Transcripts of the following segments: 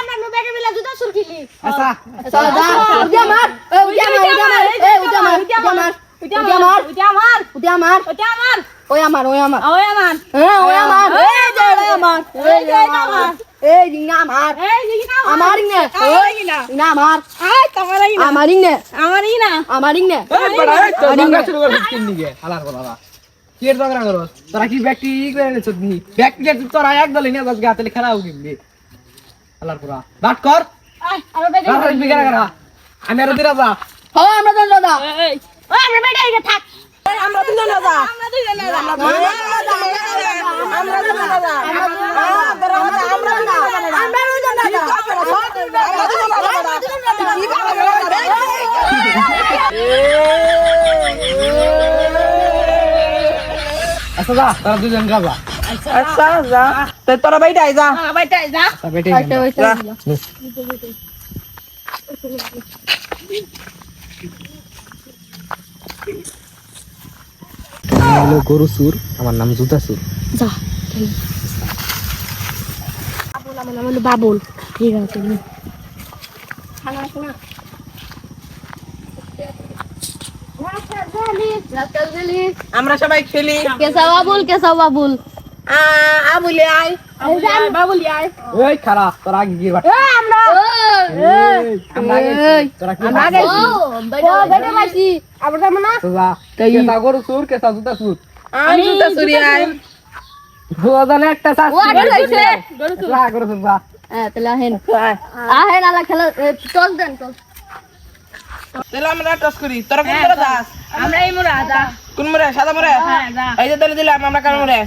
আমরা বেগে মিলা জুতা সুরকিলি আচ্ছা চল যা উঠে মার উঠে মার এই উঠে মার উঠে মার উঠে মার উঠে মার উঠে মার উঠে মার ওই আমার হ্যাঁ ওই আমার এই যে আমার এই যে আমার এই জিনা আমার আমার ইনে ওই না আমার আই তোমার ইনা আমার ইনে বড় তো দঙ্গা শুরু করে দিন নিগে হালার বলা কি এর দঙ্গা করো তোরা কি ব্যক্তি করে এনেছ নি ব্যক্তি তোরা এক দলে নিয়ে যাস গাতলে খেলা হবি হালার পুরা বাট কর আমরা বেগে বিগারা করা আমি আর দিরা যা হ্যাঁ আমরা দুজন দাদা ওই আমরা বেগে আইগে থাক আমরা দুজন দাদা আমরা দুজন দাদা আমরা দুজন দাদা আমরা দুজন দাদা আচ্ছা যা তোরা দুজন যা আচ্ছা যা তো তোরা বাইরে আই যা বাইটাই যা বেটে যা হ্যালো গরু সুর আমার নাম জুতা সুর যা বাবুল আমার নাম হলো বাবুল ঠিক আছে খানা খানা আমরা সবাই খেলি কেসা বাবুল আবুলে আই বাবুল আয় এই খারাপ তোরা আগে গিয়ে বাট আমরা আমরা আগে তোরা কি আমরা গেছি ও বেটা মাসি আমরা মনা যা কেসা গরু সুর কেসা জুতা সুর আমি জুতা চুরি আই দুজনে একটা সাথ ও আগে যাইছে যা গরু সুর যা হ্যাঁ তাহলে আহেন আলা খেলা টস দেন টস তাহলে আমরা টস করি তোরা কোন করে যাস আমরা এই মুরা যা কোন মরে সাদা মরে হ্যাঁ যা এই যে তাহলে দিলাম আমরা কার মরে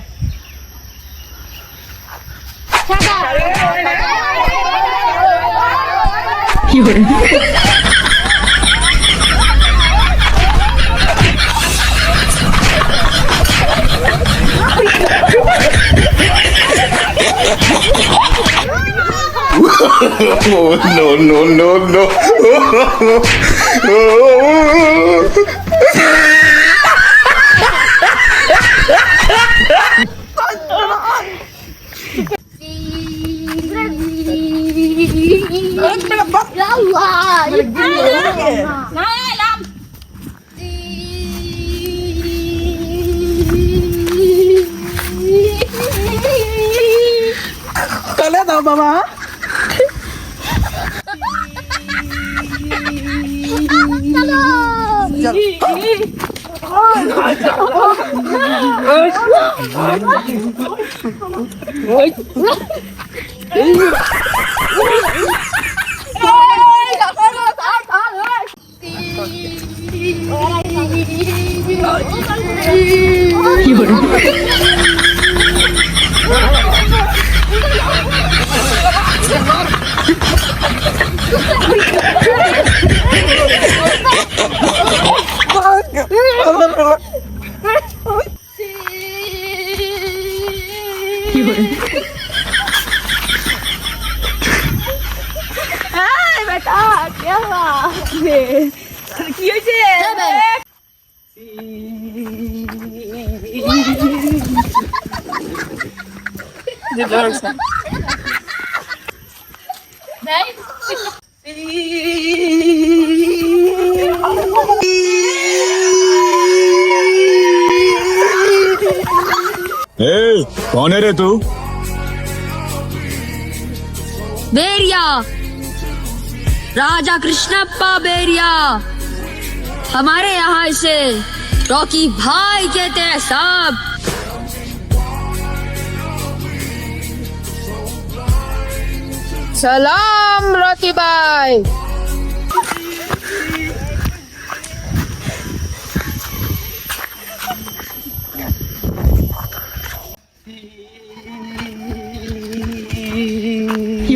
Oh, no. Ya Allah. Nah, lam. চলে দাও বাবা কি হয়েছে कौन है रे तू बेरिया राजा कृष्णप्पा बेरिया हमारे यहाँ से रॉकी भाई कहते हैं सब সালাম রকি ভাই কি